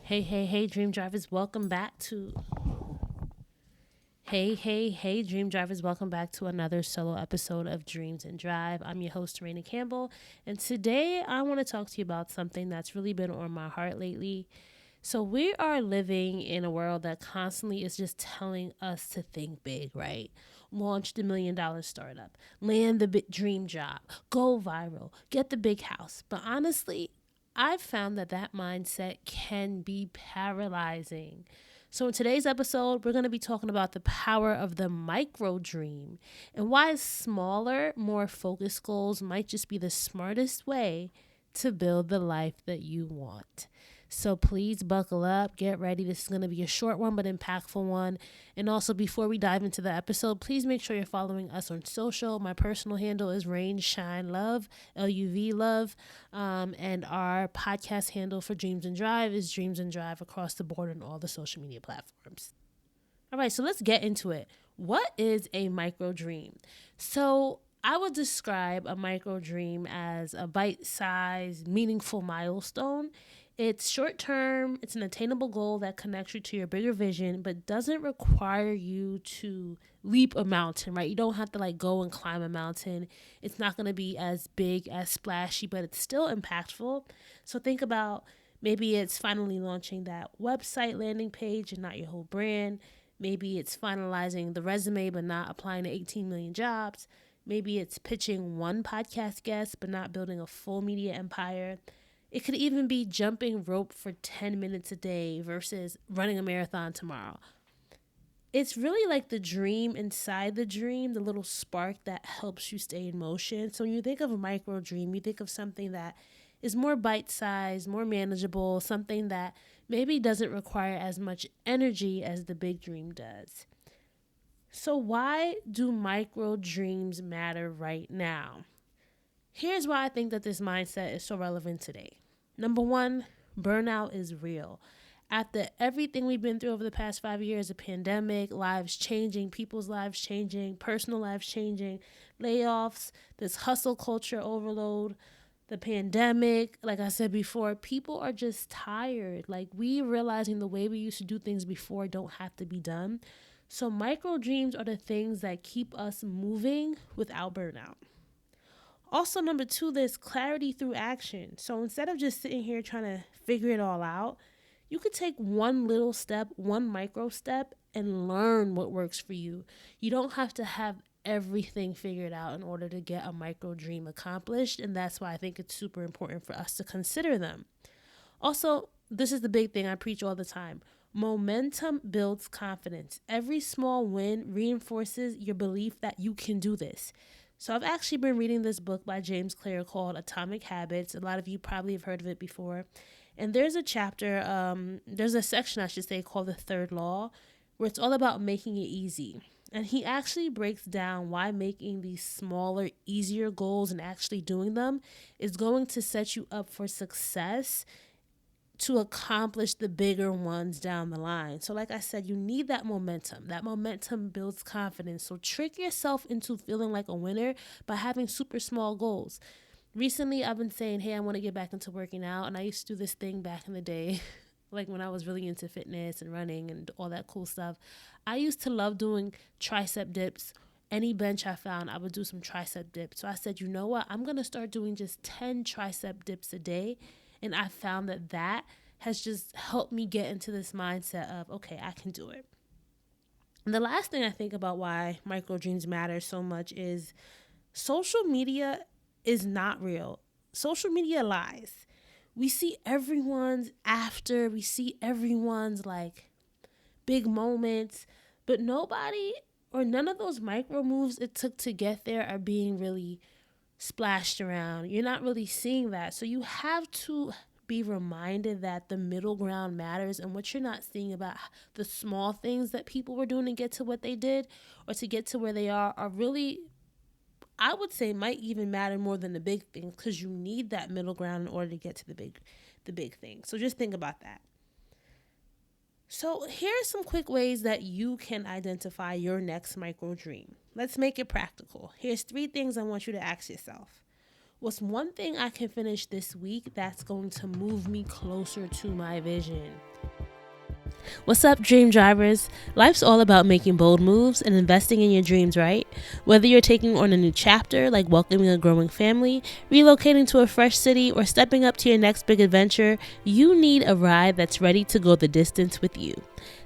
Hey, Dream Drivers, welcome back to. Hey, Dream Drivers, welcome back to another solo episode of Dreams and Drive. I'm your host, Rana Campbell, and today I want to talk to you about something that's really been on my heart lately. So, we are living in a world that constantly is just telling us to think big, right? Launch the $1 million startup, land the big dream job, go viral, get the big house. But honestly, I've found that mindset can be paralyzing. So, in today's episode, we're going to be talking about the power of the micro dream and why smaller, more focused goals might just be the smartest way to build the life that you want. So please buckle up, get ready. This is going to be a short one, but impactful one. And also, before we dive into the episode, please make sure you're following us on social. My personal handle is Rain Shine Love, LUV Love. And our podcast handle for Dreams and Drive is Dreams and Drive across the board on all the social media platforms. All right, so let's get into it. What is a micro dream? So I would describe a micro dream as a bite-sized, meaningful milestone. It's short term, it's an attainable goal that connects you to your bigger vision, but doesn't require you to leap a mountain, right? You don't have to go and climb a mountain. It's not going to be as big, as splashy, but it's still impactful. So think about maybe it's finally launching that website landing page and not your whole brand. Maybe it's finalizing the resume, but not applying to 18 million jobs. Maybe it's pitching one podcast guest, but not building a full media empire. It could even be jumping rope for 10 minutes a day versus running a marathon tomorrow. It's really like the dream inside the dream, the little spark that helps you stay in motion. So when you think of a micro dream, you think of something that is more bite-sized, more manageable, something that maybe doesn't require as much energy as the big dream does. So why do micro dreams matter right now? Here's why I think that this mindset is so relevant today. Number one, burnout is real. After everything we've been through over the past 5 years, a pandemic, lives changing, people's lives changing, personal lives changing, layoffs, this hustle culture overload, the pandemic, like I said before, people are just tired. We realizing the way we used to do things before don't have to be done. So micro dreams are the things that keep us moving without burnout. Also, number two, there's clarity through action. So instead of just sitting here trying to figure it all out, you could take one little step, one micro step, and learn what works for you. You don't have to have everything figured out in order to get a micro dream accomplished. And that's why I think it's super important for us to consider them. Also, this is the big thing I preach all the time. Momentum builds confidence. Every small win reinforces your belief that you can do this. So I've actually been reading this book by James Clear called Atomic Habits. A lot of you probably have heard of it before. And there's a chapter, there's a section, I should say, called The Third Law, where it's all about making it easy. And he actually breaks down why making these smaller, easier goals and actually doing them is going to set you up for success to accomplish the bigger ones down the line. So like I said, you need that momentum. That momentum builds confidence. So trick yourself into feeling like a winner by having super small goals. Recently, I've been saying, hey, I want to get back into working out. And I used to do this thing back in the day, like when I was really into fitness and running and all that cool stuff. I used to love doing tricep dips. Any bench I found, I would do some tricep dips. So I said, you know what? I'm going to start doing just 10 tricep dips a day. And I found that has just helped me get into this mindset of, okay, I can do it. And the last thing I think about why micro dreams matter so much is social media is not real. Social media lies. We see everyone's after, we see everyone's big moments, but nobody or none of those micro moves it took to get there are being really splashed around. You're not really seeing that. So you have to be reminded that the middle ground matters, and what you're not seeing about the small things that people were doing to get to what they did or to get to where they are really, I would say, might even matter more than the big things, because you need that middle ground in order to get to the big thing. So just think about that. So here are some quick ways that you can identify your next micro dream. Let's make it practical. Here's 3 things I want you to ask yourself. What's one thing I can finish this week that's going to move me closer to my vision? What's up, dream drivers? Life's all about making bold moves and investing in your dreams, right? Whether you're taking on a new chapter, like welcoming a growing family, relocating to a fresh city, or stepping up to your next big adventure, you need a ride that's ready to go the distance with you.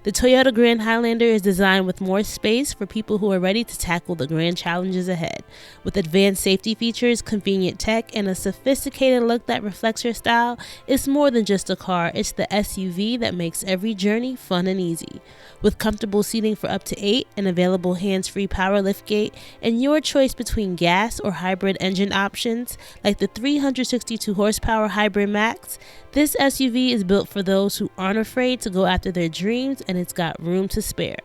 The Toyota Grand Highlander is designed with more space for people who are ready to tackle the grand challenges ahead. With advanced safety features, convenient tech, and a sophisticated look that reflects your style, it's more than just a car, it's the SUV that makes every journey fun and easy. With comfortable seating for up to 8, an available hands-free power liftgate, and your choice between gas or hybrid engine options, like the 362 horsepower Hybrid Max, this SUV is built for those who aren't afraid to go after their dreams, and it's got room to spare.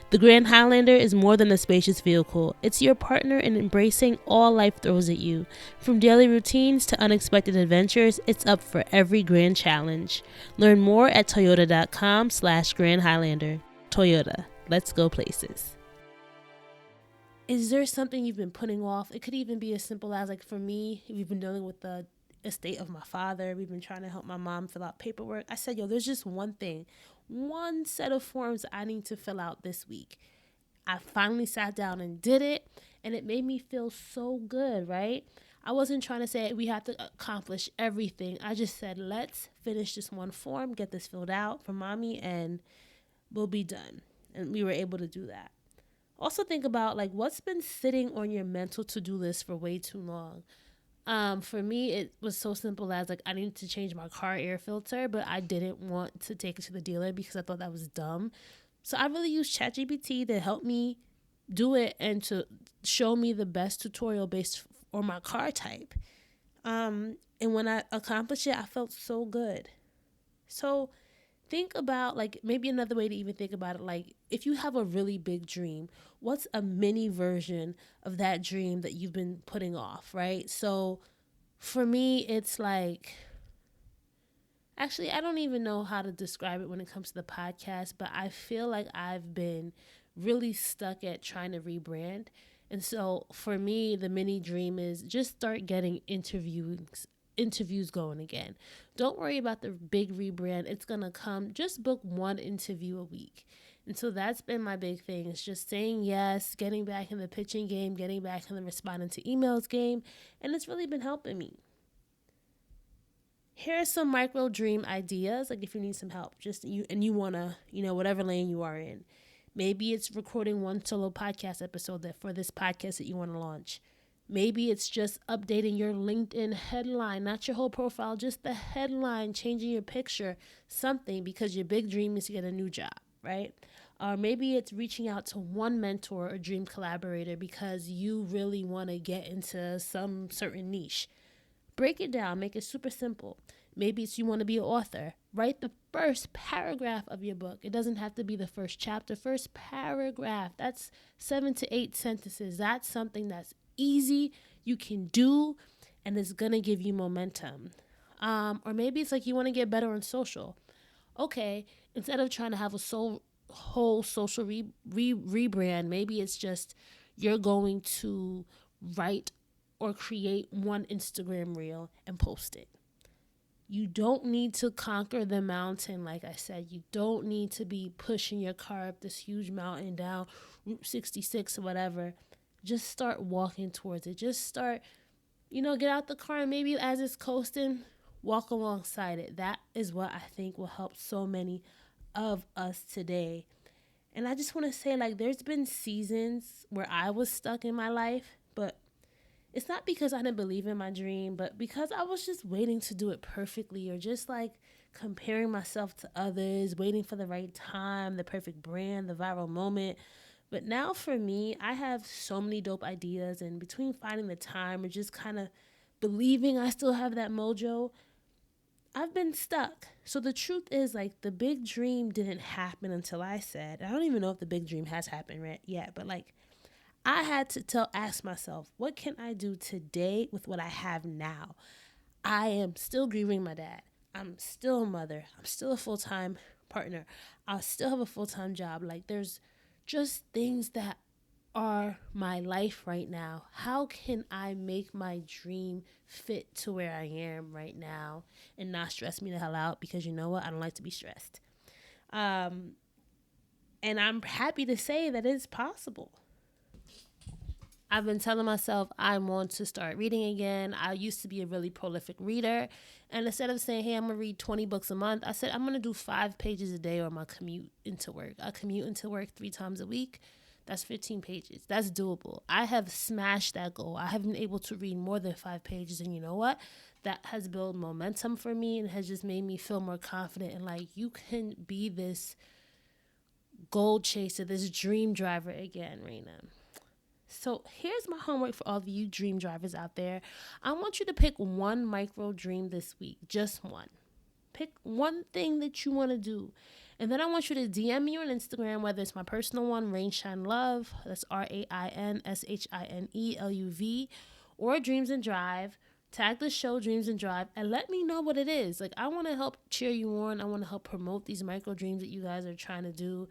The Grand Highlander is more than a spacious vehicle. It's your partner in embracing all life throws at you. From daily routines to unexpected adventures, it's up for every grand challenge. Learn more at toyota.com/Grand Highlander. Toyota, let's go places. Is there something you've been putting off? It could even be as simple as, like, for me, we've been dealing with the estate of my father. We've been trying to help my mom fill out paperwork. I said, there's just one thing, one set of forms I need to fill out this week. I finally sat down and did it, and it made me feel so good, right? I wasn't trying to say we have to accomplish everything. I just said, let's finish this one form, get this filled out for mommy, and we'll be done. And we were able to do that. Also think about, like, what's been sitting on your mental to-do list for way too long. For me, it was so simple as, like, I needed to change my car air filter, but I didn't want to take it to the dealer because I thought that was dumb. So I really used ChatGPT to help me do it and to show me the best tutorial based on my car type. And when I accomplished it, I felt so good. So think about, like, maybe another way to even think about it, like, if you have a really big dream, what's a mini version of that dream that you've been putting off, right? So for me, it's like, actually, I don't even know how to describe it when it comes to the podcast, but I feel like I've been really stuck at trying to rebrand. And so for me, the mini dream is just start getting interviews going again. Don't worry about the big rebrand. It's going to come. Just book one interview a week. And so that's been my big thing. It's just saying yes, getting back in the pitching game, getting back in the responding to emails game. And it's really been helping me. Here are some micro dream ideas. Like, if you need some help, just you want to, whatever lane you are in. Maybe it's recording one solo podcast episode for this podcast that you want to launch. Maybe it's just updating your LinkedIn headline, not your whole profile, just the headline, changing your picture, something, because your big dream is to get a new job, right? Or maybe it's reaching out to one mentor or dream collaborator because you really want to get into some certain niche. Break it down, make it super simple. Maybe it's you want to be an author. Write the first paragraph of your book. It doesn't have to be the first chapter, first paragraph. That's 7 to 8 sentences. That's something that's easy, you can do, and it's going to give you momentum. Or maybe it's like you want to get better on social. Okay, instead of trying to have a whole social rebrand, maybe it's just you're going to write or create one Instagram reel and post it. You don't need to conquer the mountain, like I said. You don't need to be pushing your car up this huge mountain down Route 66 or whatever. Just start walking towards it. Just start, get out the car and maybe as it's coasting, walk alongside it. That is what I think will help so many of us today. And I just want to say, like, there's been seasons where I was stuck in my life, but it's not because I didn't believe in my dream, but because I was just waiting to do it perfectly, or just like comparing myself to others, waiting for the right time, the perfect brand, the viral moment. But now for me, I have so many dope ideas, and between finding the time or just kind of believing I still have that mojo, I've been stuck. So the truth is, like, the big dream didn't happen until I said, I don't even know if the big dream has happened yet, but like, I had to ask myself, what can I do today with what I have now? I am still grieving my dad. I'm still a mother. I'm still a full-time partner. I still have a full-time job. Like, there's just things that are my life right now. How can I make my dream fit to where I am right now and not stress me the hell out? Because you know what? I don't like to be stressed. Um, and I'm happy to say that it's possible. I've been telling myself I want to start reading again. I used to be a really prolific reader. And instead of saying, hey, I'm going to read 20 books a month, I said, I'm going to do 5 pages a day on my commute into work. I commute into work 3 times a week. That's 15 pages. That's doable. I have smashed that goal. I have been able to read more than 5 pages. And you know what? That has built momentum for me and has just made me feel more confident. And like, you can be this goal chaser, this dream driver again, Raina. So here's my homework for all of you dream drivers out there. I want you to pick one micro dream this week, just one. Pick one thing that you want to do. And then I want you to DM me on Instagram, whether it's my personal one, Rainshine Love, that's RAINSHINELUV, or Dreams and Drive. Tag the show Dreams and Drive and let me know what it is. Like, I want to help cheer you on. I want to help promote these micro dreams that you guys are trying to do.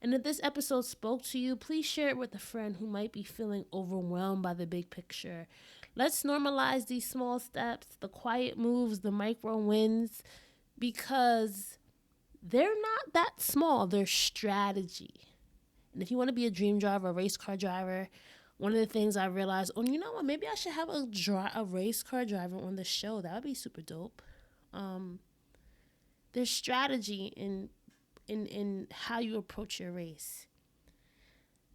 And if this episode spoke to you, please share it with a friend who might be feeling overwhelmed by the big picture. Let's normalize these small steps, the quiet moves, the micro wins, because they're not that small. They're strategy. And if you want to be a dream driver, a race car driver, one of the things I realized, oh, you know what? Maybe I should have a race car driver on the show. That would be super dope. There's strategy in how you approach your race.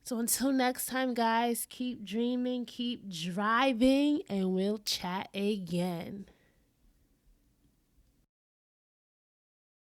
So until next time, guys, keep dreaming, keep driving, and we'll chat again.